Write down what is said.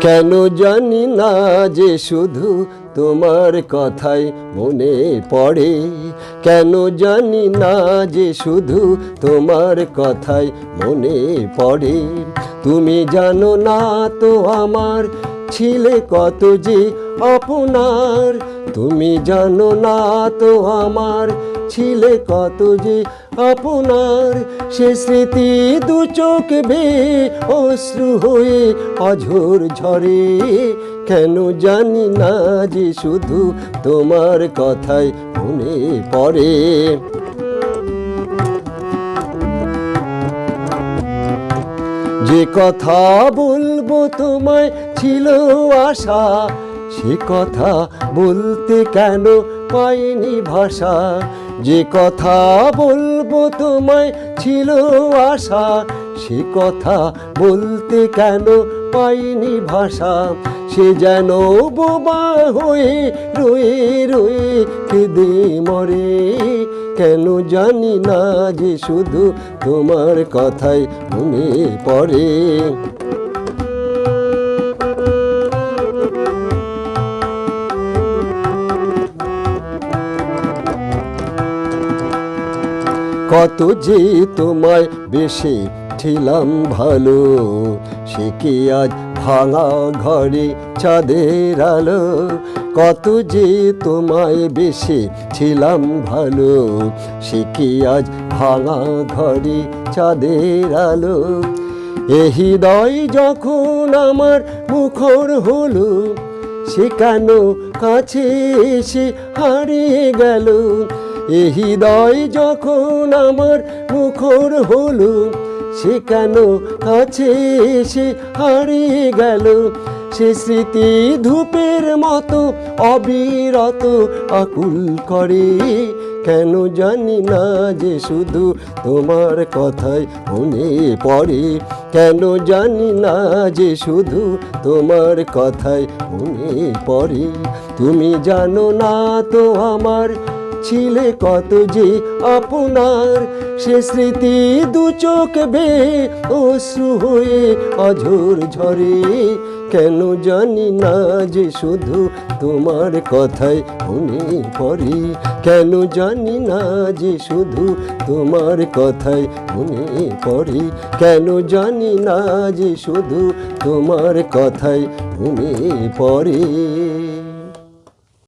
কেন জানি না যে শুধু তোমার কথাই মনে পড়ে, কেন জানি না যে শুধু তোমার কথাই মনে পড়ে। তুমি জানো না তো আমার ছিলে কত যে আপনার, তুমি জানো না তো আমার ছিলে কত যে আপনার। সে স্মৃতি দু চোখ বেয়ে অশ্রু হয়ে অঝোর ঝরে, কেন জানি না যে শুধু তোমার কথাই মনে পড়ে। যে কথা বলবো তোমায় ছিল আশা, সে কথা বলতে কেন পাইনি ভাষা। যে কথা বলবো তোমায় ছিল আশা, সে কথা বলতে কেন পাইনি ভাষা। সে যেন বোবা হয়ে রয়ে রয়ে কেঁদে মরে, কেন জানি না যে শুধু তোমার কথাই মনে পড়ে। কত যে তোমায় বেসেছিলাম ভালো, সে কি আজ ভাঙা ঘরে চাঁদের আলো। কত যে তোমায় বেসেছিলাম ভালো, সে কি আজ ভাঙা ঘরে চাঁদের আলো। এ হৃদয় যখন আমার মুখর হলো, সে কেন কাছে এসে হারিয়ে গেল। এ হৃদয় যখন আমার মুখর হলো, সে কেন কাছে এসে হারিয়ে গেল। সে স্মৃতি ধূপের মতো অবিরত আকুল করে, কেন জানি না যে শুধু তোমার কথাই মনে পড়ে। কেন জানি না যে শুধু তোমার কথাই মনে পড়ে। তুমি জানো না তো আমার ছিলে কত যে আপনার, সে স্মৃতি দু চোখ বেয়ে অশ্রু হয়ে অঝোর ঝরে, কেন জানি না যে শুধু তোমার কথাই মনে পড়ে। কেন জানি না যে শুধু তোমার কথাই মনে পড়ে। কেন জানি না যে শুধু তোমার কথাই মনে পড়ে।